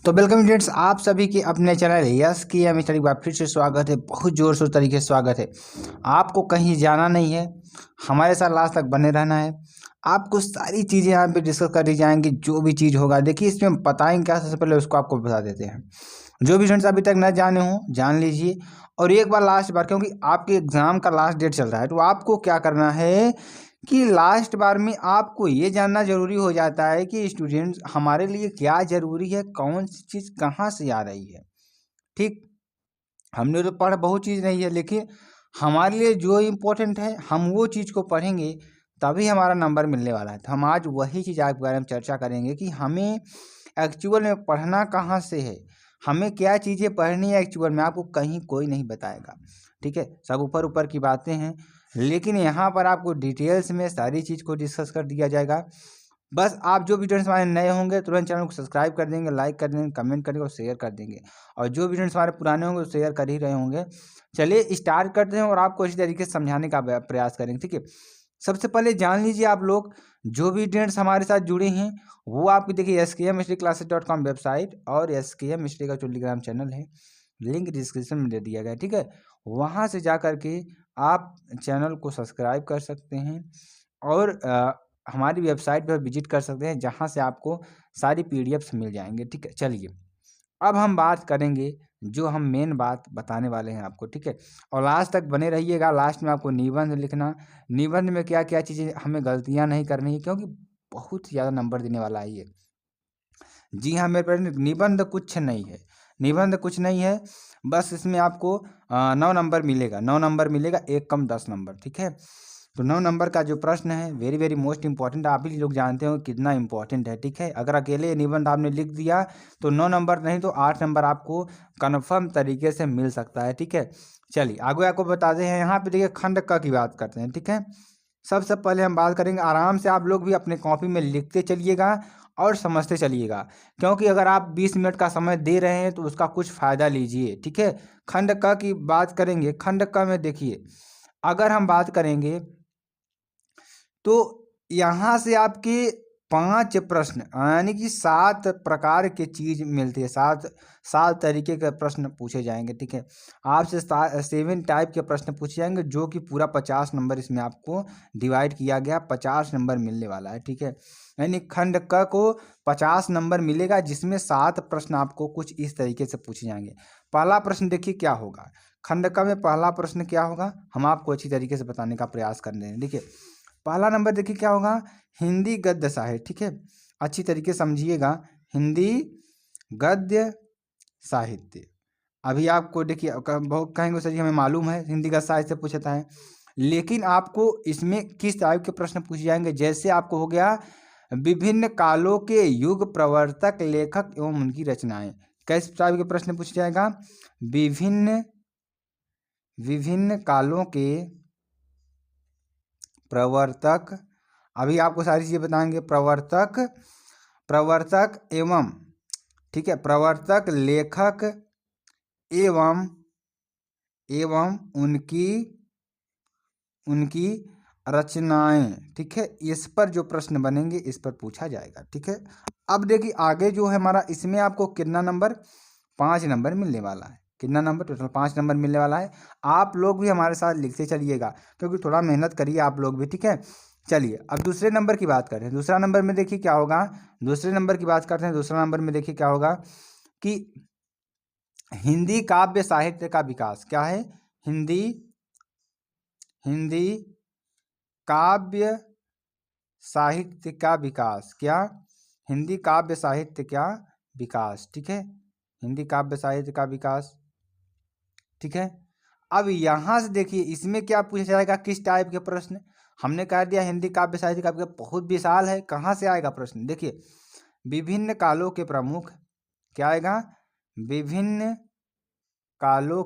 तो welcome students, आप सभी के अपने चैनल यस की एम स्टडी बार फिर से स्वागत है। बहुत जोर शोर तरीके से स्वागत है। आपको कहीं जाना नहीं है, हमारे साथ लास्ट तक बने रहना है। आपको सारी चीज़ें यहाँ पे डिस्कस करी जाएंगी। जो भी चीज़ होगा देखिए इसमें बताएंगे क्या, सबसे पहले उसको आपको बता देते हैं। जो भी स्टूडेंट्स अभी तक न जाने हों जान लीजिए। और एक बार लास्ट बार, क्योंकि आपके एग्ज़ाम का लास्ट डेट चल रहा है, तो आपको क्या करना है कि लास्ट बार में आपको ये जानना जरूरी हो जाता है कि स्टूडेंट्स हमारे लिए क्या जरूरी है, कौन सी चीज़ कहाँ से आ रही है। ठीक, हमने तो पढ़ बहुत चीज़ नहीं है, लेकिन हमारे लिए जो इम्पोर्टेंट है हम वो चीज़ को पढ़ेंगे तभी हमारा नंबर मिलने वाला है। तो हम आज वही चीज़ आपके बारे में चर्चा करेंगे कि हमें एक्चुअल में पढ़ना कहाँ से है, हमें क्या चीज़ें पढ़नी है एक्चुअल में, आपको कहीं कोई नहीं बताएगा। ठीक है, सब ऊपर ऊपर की बातें हैं, लेकिन यहाँ पर आपको डिटेल्स में सारी चीज़ को डिस्कस कर दिया जाएगा। बस आप जो भी स्टूडेंट्स हमारे नए होंगे तुरंत चैनल को सब्सक्राइब कर देंगे, लाइक कर देंगे, कमेंट करेंगे और शेयर कर देंगे। और जो भी स्टूडेंट्स हमारे पुराने होंगे वो शेयर कर ही रहे होंगे। चलिए स्टार्ट करते हैं और आपको इसी तरीके से समझाने का प्रयास करेंगे। ठीक है, सबसे पहले जान लीजिए आप लोग, जो भी स्टूडेंट्स हमारे साथ जुड़े हैं वो आपको देखिए skmhistoryclasses.com वेबसाइट और SKM हिस्ट्री का टेलीग्राम चैनल है, लिंक डिस्क्रिप्शन में दे दिया गया है। ठीक है, वहाँ से जा करके आप चैनल को सब्सक्राइब कर सकते हैं और हमारी वेबसाइट पर विजिट कर सकते हैं, जहाँ से आपको सारी PDFs मिल जाएंगे। ठीक है, चलिए अब हम बात करेंगे, जो हम मेन बात बताने वाले हैं आपको। ठीक है, और लास्ट तक बने रहिएगा। लास्ट में आपको निबंध लिखना, निबंध में क्या क्या चीज़ें हमें गलतियां नहीं करनी है, क्योंकि बहुत ज़्यादा नंबर देने वाला है ये। जी हाँ मेरे फ्रेंड, निबंध कुछ नहीं है, निबंध कुछ नहीं है। बस इसमें आपको 9 नंबर मिलेगा, 9 नंबर मिलेगा, एक कम 10 नंबर। ठीक है, तो 9 नंबर का जो प्रश्न है वेरी वेरी मोस्ट इंपॉर्टेंट, आप ही लोग जानते हो कितना इंपॉर्टेंट है। ठीक है, अगर अकेले निबंध आपने लिख दिया तो 9 नंबर नहीं तो 8 नंबर आपको कन्फर्म तरीके से मिल सकता है। ठीक है, चलिए आगे आपको बताते हैं। यहाँ पे देखिए खंड क की बात करते हैं। ठीक है, सबसे पहले हम बात करेंगे, आराम से आप लोग भी अपने कॉपी में लिखते चलिएगा और समझते चलिएगा, क्योंकि अगर आप 20 मिनट का समय दे रहे हैं तो उसका कुछ फ़ायदा लीजिए। ठीक है, खंड क की बात करेंगे। खंड क में देखिए, अगर हम बात करेंगे तो यहाँ से आपके 5 प्रश्न यानी कि 7 प्रकार के चीज मिलती है, 7 तरीके के प्रश्न पूछे जाएंगे। ठीक है, आपसे 7 टाइप के प्रश्न पूछे जाएंगे, जो कि पूरा 50 नंबर इसमें आपको डिवाइड किया गया, 50 नंबर मिलने वाला है। ठीक है, यानी खंड क को 50 नंबर मिलेगा, जिसमें 7 प्रश्न आपको कुछ इस तरीके से पूछे जाएंगे। पहला प्रश्न देखिए क्या होगा, खंड क में पहला प्रश्न क्या होगा, हम आपको अच्छी तरीके से बताने का प्रयास कर रहे हैं। देखिए पहला नंबर देखिए क्या होगा, हिंदी गद्य साहित्य। ठीक है, अच्छी तरीके से समझिएगा, हिंदी गद्य साहित्य। अभी आपको देखिए बहुत कहेंगे सर जी हमें मालूम है हिंदी गद्य साहित्य से पूछता है, लेकिन आपको इसमें किस टाइप के प्रश्न पूछे जाएंगे। जैसे आपको हो गया विभिन्न कालों के युग प्रवर्तक लेखक एवं उनकी रचनाएं, किस टाइप के प्रश्न पूछे जाएगा, विभिन्न विभिन्न कालों के प्रवर्तक। अभी आपको सारी चीजें बताएंगे, प्रवर्तक, प्रवर्तक एवं, ठीक है, प्रवर्तक लेखक एवं एवं उनकी उनकी रचनाएं। ठीक है, इस पर जो प्रश्न बनेंगे इस पर पूछा जाएगा। ठीक है, अब देखिए आगे जो है हमारा, इसमें आपको कितना नंबर, 5 नंबर मिलने वाला है। कितना नंबर, टोटल 5 नंबर मिलने वाला है। आप लोग भी हमारे साथ लिखते चलिएगा, क्योंकि थोड़ा मेहनत करिए आप लोग भी। ठीक है, चलिए अब दूसरे नंबर की बात करते हैं। दूसरा नंबर में देखिए क्या होगा, दूसरे नंबर की बात करते हैं। दूसरा नंबर में देखिए क्या होगा कि हिंदी काव्य साहित्य का विकास। क्या है, हिंदी हिंदी काव्य साहित्य का विकास। क्या, हिंदी काव्य साहित्य का विकास। ठीक है, हिंदी काव्य साहित्य का विकास। ठीक है, अब यहां से देखिए इसमें क्या पूछा जाएगा, किस टाइप के प्रश्न। हमने कह दिया हिंदी काव्य साहित्य का विकास बहुत विशाल है, कहाँ से आएगा प्रश्न। देखिए विभिन्न कालों के प्रमुख, क्या आएगा, विभिन्न कालों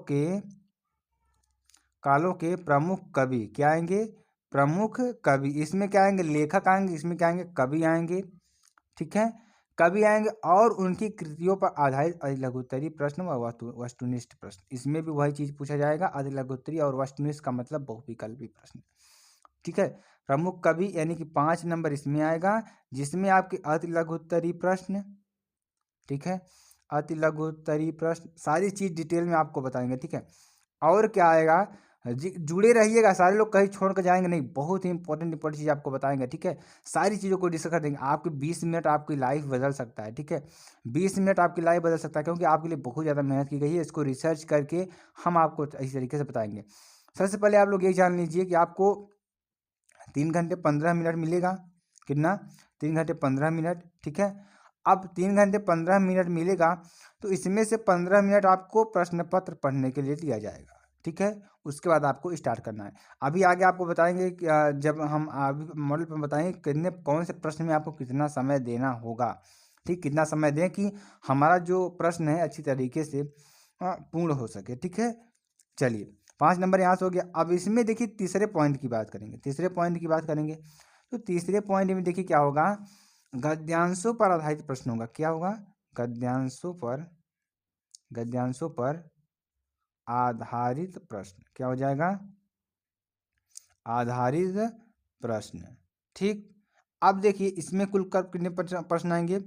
के प्रमुख कवि। क्या आएंगे, प्रमुख कवि। इसमें क्या आएंगे, लेखक आएंगे, इसमें क्या आएंगे, कवि आएंगे। ठीक है, कवि आएंगे और उनकी कृतियों पर आधारित अधिलघुत्तरी प्रश्न व वस्तुनिष्ठ प्रश्न। इसमें भी वही चीज पूछा जाएगा, अधिलघुत्तरी और वस्तुनिष्ठ का मतलब बहुविकल्पी प्रश्न। ठीक है, प्रमुख कवि यानी कि 5 नंबर इसमें आएगा, जिसमें आपके अधिलघुत्तरी प्रश्न। ठीक है, अति लघु उत्तरीय प्रश्न, सारी चीज़ डिटेल में आपको बताएंगे, ठीक है। और क्या आएगा, जुड़े रहिएगा, सारे लोग कहीं छोड़ कर जाएंगे नहीं, बहुत ही इंपॉर्टेंट चीज़ आपको बताएंगे, ठीक है। सारी चीज़ों को डिस्कस कर देंगे। आपके 20 मिनट आपकी लाइफ बदल सकता है, ठीक है। 20 मिनट आपकी लाइफ बदल सकता है, क्योंकि आपके लिए बहुत ज़्यादा मेहनत की गई है। इसको रिसर्च करके हम आपको इसी तरीके से बताएंगे। सबसे पहले आप लोग ये जान लीजिए कि आपको 3 घंटे 15 मिनट मिलेगा। कितना? 3 घंटे 15 मिनट, ठीक है। अब 3 घंटे 15 मिनट मिलेगा, तो इसमें से 15 मिनट आपको प्रश्न पत्र पढ़ने के लिए दिया जाएगा, ठीक है। उसके बाद आपको स्टार्ट करना है। अभी आगे आपको बताएंगे कि जब हम अभी मॉडल पर बताएंगे कितने कौन से प्रश्न में आपको कितना समय देना होगा, ठीक। कितना समय दें कि हमारा जो प्रश्न है अच्छी तरीके से पूर्ण हो सके, ठीक है। चलिए, 5 नंबर यहाँ से हो गया। अब इसमें देखिए तीसरे पॉइंट की बात करेंगे। तीसरे पॉइंट की बात करेंगे तो तीसरे पॉइंट में देखिए क्या होगा, गद्यांशों पर आधारित प्रश्न होगा। क्या होगा? गद्यांशों पर आधारित प्रश्न। क्या हो जाएगा? आधारित प्रश्न, ठीक। अब देखिए इसमें कुल कर कितने प्रश्न आएंगे?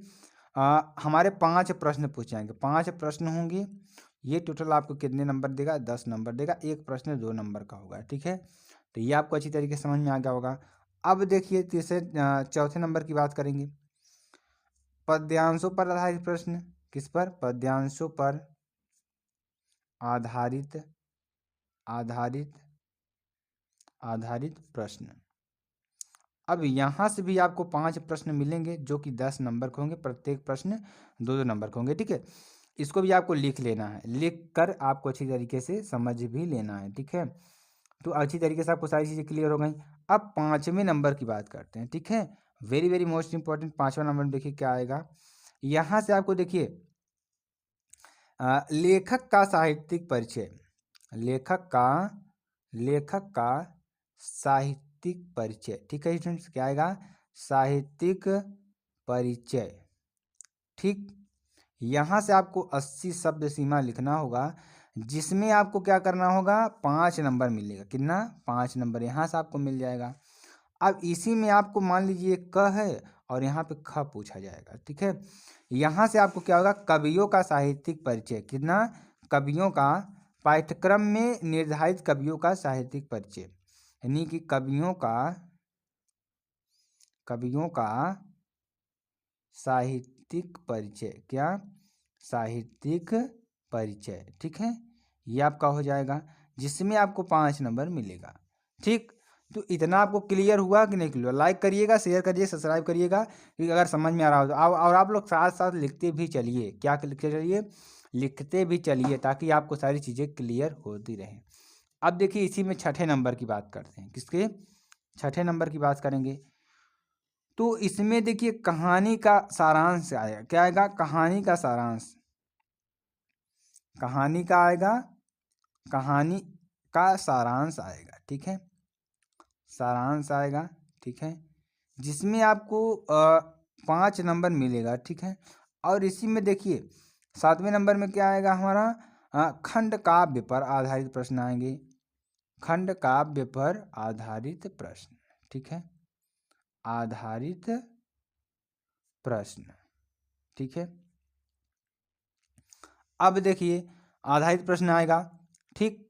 हमारे 5 प्रश्न पूछे जाएंगे, 5 प्रश्न होंगे। ये टोटल आपको कितने नंबर देगा? 10 नंबर देगा। एक प्रश्न 2 नंबर का होगा, ठीक है। तो ये आपको अच्छी तरीके से समझ में आ गया होगा। अब देखिए चौथे नंबर की बात करेंगे, पद्यांशों पर आधारित प्रश्न। किस पर? पद्यांशों पर आधारित प्रश्न। अब यहाँ से भी आपको 5 प्रश्न मिलेंगे, जो कि 10 नंबर के होंगे। प्रत्येक प्रश्न 2-2 नंबर के होंगे, ठीक है। इसको भी आपको लिख लेना है, लिख कर आपको अच्छी तरीके से समझ भी लेना है, ठीक है। तो अच्छी तरीके से आपको सारी चीज़ें क्लियर हो गई। अब 5वें नंबर की बात करते हैं, ठीक है। वेरी वेरी मोस्ट इंपॉर्टेंट 5वां नंबर में देखिए क्या आएगा। यहाँ से आपको देखिए लेखक का साहित्यिक परिचय। लेखक का साहित्यिक परिचय, ठीक है स्टूडेंट्स। क्या आएगा? साहित्यिक परिचय, ठीक। यहाँ से आपको 80 शब्द सीमा लिखना होगा, जिसमें आपको क्या करना होगा? 5 नंबर मिलेगा। कितना? 5 नंबर यहाँ से आपको मिल जाएगा। अब इसी में आपको मान लीजिए क है और यहाँ पे ख पूछा जाएगा, ठीक है। यहाँ से आपको क्या होगा? कवियों का साहित्यिक परिचय। कितना? कवियों का, पाठ्यक्रम में निर्धारित कवियों का साहित्यिक परिचय, यानी कि कवियों का साहित्यिक परिचय। क्या? साहित्यिक परिचय, ठीक है। ये आपका हो जाएगा, जिसमें आपको 5 नंबर मिलेगा, ठीक। तो इतना आपको क्लियर हुआ कि नहीं क्लियर? लाइक करिएगा, शेयर करिए, सब्सक्राइब करिएगा, क्योंकि अगर समझ में आ रहा हो तो। और आप लोग साथ साथ लिखते भी चलिए। क्या लिखते चलिए? लिखते भी चलिए, ताकि आपको सारी चीज़ें क्लियर होती रहें। अब देखिए इसी में 6ठे नंबर की बात करते हैं। किसके? 6ठे नंबर की बात करेंगे। तो इसमें देखिए कहानी का सारांश आएगा। क्या आएगा? कहानी का सारांश। कहानी का आएगा, कहानी का सारांश आएगा, ठीक है। सारांश आएगा, ठीक है, जिसमें आपको 5 नंबर मिलेगा, ठीक है। और इसी में देखिए 7वें नंबर में क्या आएगा हमारा? खंड काव्य पर आधारित प्रश्न आएंगे। खंड काव्य पर आधारित प्रश्न, ठीक है। आधारित प्रश्न, ठीक है। अब देखिए आधारित प्रश्न आएगा, ठीक।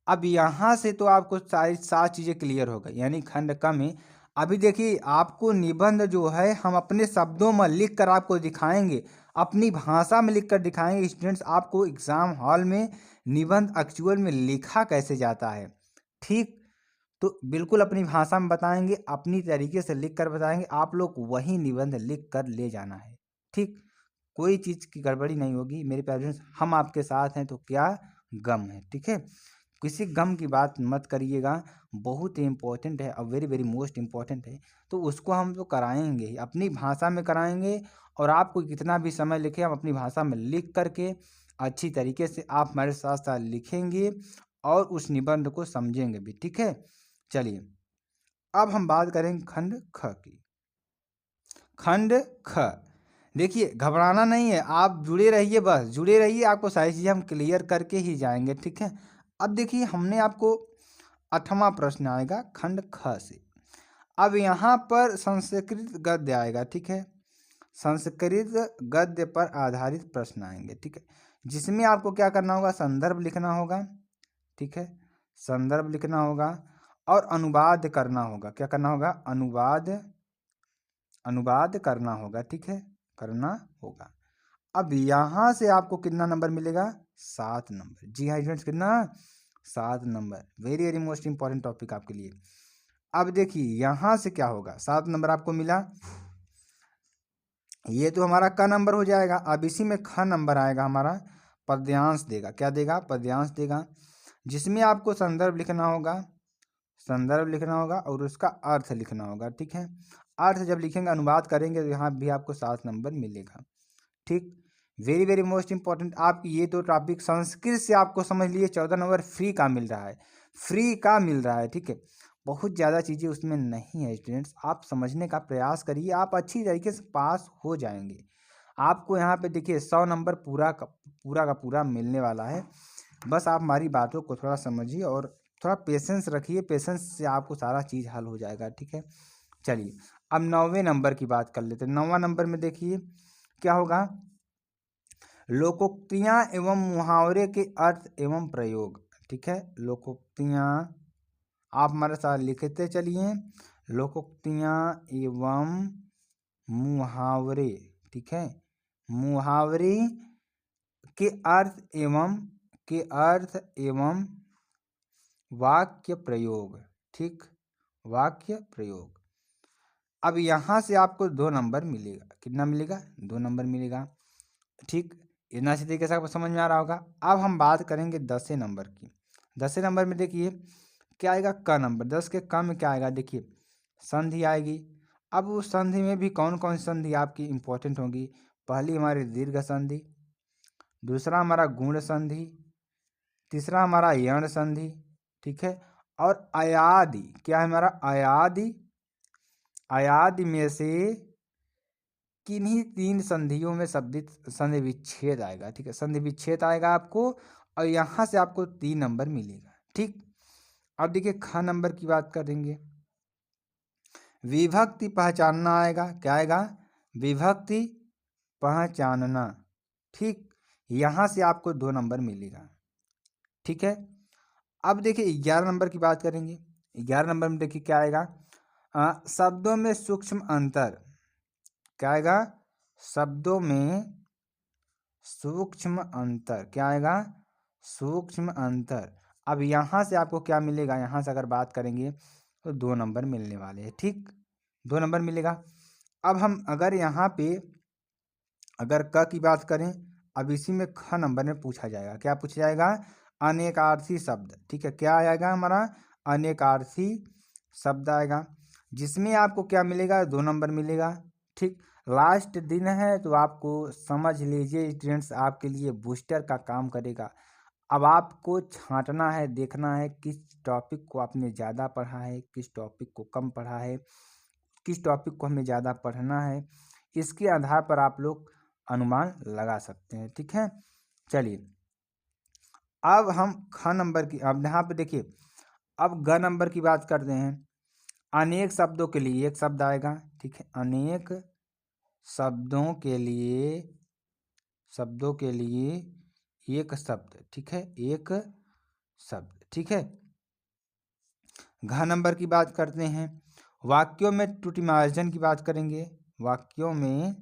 अब यहाँ से तो आपको सारी 7 चीज़ें क्लियर हो गई, यानी खंड क में। अभी देखिए आपको निबंध जो है हम अपने शब्दों में लिख कर आपको दिखाएंगे, अपनी भाषा में लिख कर दिखाएंगे। स्टूडेंट्स, आपको एग्जाम हॉल में निबंध एक्चुअल में लिखा कैसे जाता है, ठीक। तो बिल्कुल अपनी भाषा में बताएंगे, अपनी तरीके से लिख कर बताएंगे। आप लोग वही निबंध लिख कर ले जाना है, ठीक। कोई चीज़ की गड़बड़ी नहीं होगी मेरे पेरेंट्स। हम आपके साथ हैं तो क्या गम है, ठीक है। किसी गम की बात मत करिएगा, बहुत ही इम्पोर्टेंट है और वेरी वेरी मोस्ट इम्पोर्टेंट है। तो उसको हम तो कराएंगे ही, अपनी भाषा में कराएंगे। और आपको कितना भी समय लिखे, हम अपनी भाषा में लिख करके अच्छी तरीके से आप हमारे साथ साथ लिखेंगे और उस निबंध को समझेंगे भी, ठीक है। चलिए अब हम बात करेंगे खंड ख की। खंड ख, देखिए घबराना नहीं है, आप जुड़े रहिए, बस जुड़े रहिए, आपको सारी चीज़ें हम क्लियर करके ही जाएंगे, ठीक है। अब देखिए हमने आपको 8वां प्रश्न आएगा खंड ख से। अब यहाँ पर संस्कृत गद्य आएगा, ठीक है। संस्कृत गद्य पर आधारित प्रश्न आएंगे, ठीक है, जिसमें आपको क्या करना होगा, संदर्भ लिखना होगा, ठीक है, संदर्भ लिखना होगा और अनुवाद करना होगा। क्या करना होगा, अनुवाद करना होगा, ठीक है, करना होगा। अब यहाँ से आपको कितना नंबर मिलेगा, 7 नंबर। जी हाँ स्टूडेंट्स, कितना, 7 number. Very very most important topic आपके लिए। अब देखिए यहाँ से क्या होगा, 7 नंबर आपको मिला, ये तो हमारा क नंबर हो जाएगा। अब इसी में ख नंबर आएगा हमारा, पद्यांश देगा। क्या देगा, पद्यांश देगा, जिसमें आपको संदर्भ लिखना होगा, संदर्भ लिखना होगा और उसका अर्थ लिखना होगा, ठीक है। अर्थ जब लिखेंगे, अनुवाद करेंगे, तो यहाँ भी आपको 7 नंबर मिलेगा, ठीक। वेरी वेरी मोस्ट इंपॉर्टेंट आपकी ये दो टॉपिक संस्कृत से आपको समझ लिए 14 नंबर फ्री का मिल रहा है, फ्री का मिल रहा है, ठीक है। बहुत ज़्यादा चीज़ें उसमें नहीं है स्टूडेंट्स, आप समझने का प्रयास करिए, आप अच्छी तरीके से पास हो जाएंगे। आपको यहाँ पे देखिए 100 नंबर पूरा का पूरा मिलने वाला है। बस आप हमारी बातों को थोड़ा समझिए और थोड़ा पेशेंस रखिए, पेशेंस से आपको सारा चीज़ हल हो जाएगा, ठीक है। चलिए अब 9वें नंबर की बात कर लेते हैं। 9वां नंबर में देखिए क्या होगा, लोकोक्तियाँ एवं मुहावरे के अर्थ एवं प्रयोग, ठीक है। लोकोक्तियाँ आप हमारे साथ लिखते चलिए, लोकोक्तियाँ एवं मुहावरे, ठीक है, मुहावरे के अर्थ एवं वाक्य प्रयोग, ठीक, वाक्य प्रयोग। अब यहाँ से आपको 2 नंबर मिलेगा, कितना मिलेगा, 2 नंबर मिलेगा, ठीक। इतना अच्छी तरीके से आपको समझ में आ रहा होगा। अब हम बात करेंगे 10वें नंबर की। 10वें नंबर में देखिए क्या आएगा, क नंबर। 10 के क में क्या आएगा, देखिए संधि आएगी। अब उस संधि में भी कौन कौन सी संधि आपकी इंपॉर्टेंट होगी, पहली हमारी दीर्घ संधि, दूसरा हमारा गुण संधि, तीसरा हमारा यण संधि, ठीक है, और अयादि। क्या है हमारा, अयादि। अयादि में से किन्हीं 3 संधियों में संधि विच्छेद आएगा, ठीक है, संधि विच्छेद आएगा आपको, और यहाँ से आपको 3 नंबर मिलेगा, ठीक। अब देखिए ख नंबर की बात करेंगे, विभक्ति पहचानना आएगा। क्या आएगा, विभक्ति पहचानना, ठीक। यहाँ से आपको 2 नंबर मिलेगा, ठीक है। अब देखिए 11 नंबर की बात करेंगे। 11 नंबर में देखिए क्या आएगा, शब्दों में सूक्ष्म अंतर। क्या आएगा, शब्दों में सूक्ष्म अंतर। क्या आएगा, सूक्ष्म अंतर। अब यहाँ से आपको क्या मिलेगा, यहाँ से अगर बात करेंगे तो 2 नंबर मिलने वाले हैं, ठीक, 2 नंबर मिलेगा। अब हम अगर यहाँ पे अगर क की बात करें, अब इसी में ख नंबर में पूछा जाएगा। क्या पूछा जाएगा, अनेकार्थी शब्द, ठीक है। क्या आएगा हमारा, अनेकार्थी शब्द आएगा, जिसमें आपको क्या मिलेगा, 2 नंबर मिलेगा, ठीक। लास्ट दिन है तो आपको समझ लीजिए स्टूडेंट्स, आपके लिए बूस्टर का काम करेगा। अब आपको छांटना है, देखना है किस टॉपिक को आपने ज़्यादा पढ़ा है, किस टॉपिक को कम पढ़ा है, किस टॉपिक को हमें ज़्यादा पढ़ना है, इसके आधार पर आप लोग अनुमान लगा सकते हैं, ठीक है। चलिए अब हम ख नंबर की, अब यहाँ पे देखिए अब ग नंबर की बात करते हैं। अनेक शब्दों के लिए एक शब्द आएगा, ठीक है, अनेक शब्दों के लिए एक शब्द, ठीक है, एक शब्द, ठीक है। घ नंबर की बात करते हैं, वाक्यों में त्रुटि मार्जन की बात करेंगे, वाक्यों में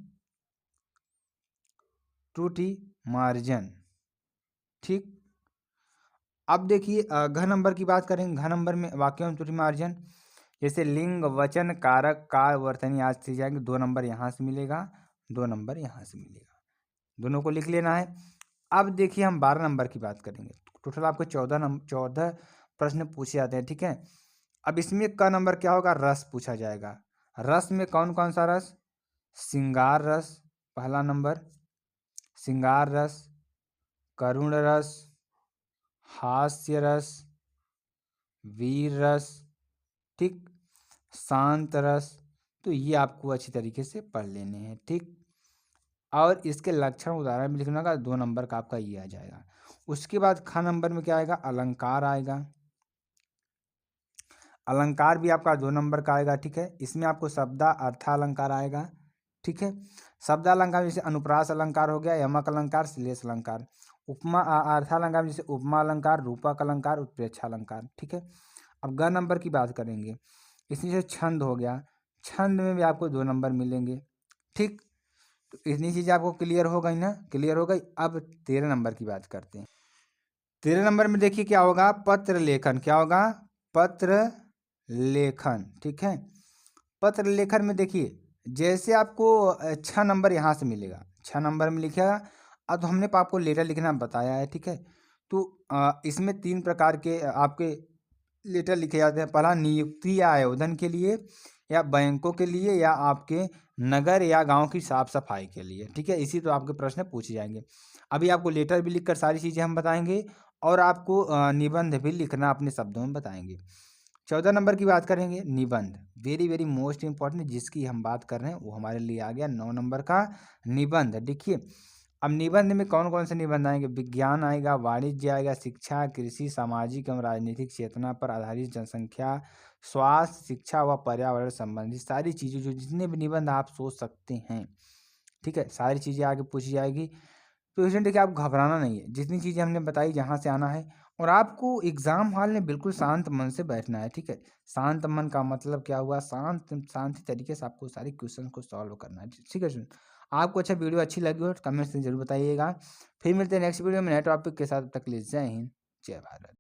त्रुटि मार्जन, ठीक। अब देखिए घ नंबर की बात करेंगे। घ नंबर में वाक्यों में त्रुटि मार्जन, जैसे लिंग, वचन, कारक, काल, वर्तनी आज से जाएंगे, 2 नंबर यहाँ से मिलेगा, 2 नंबर यहाँ से मिलेगा, दोनों को लिख लेना है। अब देखिए हम 12 नंबर की बात करेंगे। टोटल आपको 14 प्रश्न पूछे जाते हैं, ठीक है। अब इसमें क नंबर क्या होगा, रस पूछा जाएगा। रस में कौन कौन सा रस, श्रृंगार रस पहला नंबर, श्रृंगार रस, करुण रस, हास्य रस, वीर रस, ठीक, शांत रस। तो ये आपको अच्छी तरीके से पढ़ लेने हैं, ठीक। और इसके लक्षण उदाहरण भी लिखना का 2 नंबर का आपका ये आ जाएगा। उसके बाद ख नंबर में क्या आएगा, अलंकार आएगा। अलंकार भी आपका 2 नंबर का आएगा, ठीक है। इसमें आपको शब्दा अर्थालंकार आएगा, ठीक है। शब्दालंकार जैसे अनुप्रास अलंकार हो गया, यमक अलंकार, श्लेष अलंकार। उपमा अर्थालंकार जैसे उपमा अलंकार, रूपक अलंकार, उत्प्रेक्षा अलंकार। ठीक है, अब ग नंबर की बात करेंगे। इसमें से छंद हो गया, छंद में भी आपको 2 नंबर मिलेंगे। ठीक, तो इतनी चीज़ें आपको क्लियर हो गई ना, क्लियर हो गई। अब 13 नंबर की बात करते हैं। 13 नंबर में देखिए क्या होगा, पत्र लेखन। क्या होगा, पत्र लेखन। ठीक है, पत्र लेखन में देखिए जैसे आपको 6 नंबर यहाँ से मिलेगा, 6 नंबर में लिखेगा। अब हमने आपको लेटर लिखना बताया है। ठीक है, तो इसमें 3 प्रकार के आपके लेटर लिखे जाते हैं। पहला नियुक्ति या आयोजन के लिए, या बैंकों के लिए, या आपके नगर या गांव की साफ सफाई के लिए। ठीक है, इसी तो आपके प्रश्न पूछे जाएंगे। अभी आपको लेटर भी लिखकर सारी चीज़ें हम बताएंगे, और आपको निबंध भी लिखना अपने शब्दों में बताएंगे। 14 नंबर की बात करेंगे, निबंध। वेरी वेरी मोस्ट इंपॉर्टेंट जिसकी हम बात कर रहे हैं वो हमारे लिए आ गया 9 नंबर का निबंध। देखिए अब निबंध में कौन कौन से निबंध आएंगे, विज्ञान आएगा, वाणिज्य आएगा, शिक्षा, कृषि, सामाजिक एवं राजनीतिक चेतना पर आधारित, जनसंख्या, स्वास्थ्य, शिक्षा व पर्यावरण संबंधी सारी चीज़ें, जो जितने भी निबंध आप सोच सकते हैं। ठीक है, सारी चीज़ें आगे पूछी जाएगी। तो इसलिए देखिए आप घबराना नहीं है, जितनी चीज़ें हमने बताई जहाँ से आना है, और आपको एग्जाम हॉल में बिल्कुल शांत मन से बैठना है। ठीक है, शांत मन का मतलब क्या हुआ, शांति तरीके से आपको सारे क्वेश्चन को सॉल्व करना है। ठीक है, आपको अच्छा वीडियो अच्छी लगी हो तो कमेंट से जरूर बताइएगा। फिर मिलते हैं नेक्स्ट वीडियो में नए टॉपिक के साथ। तब तक के लिए जय हिंद, जय भारत।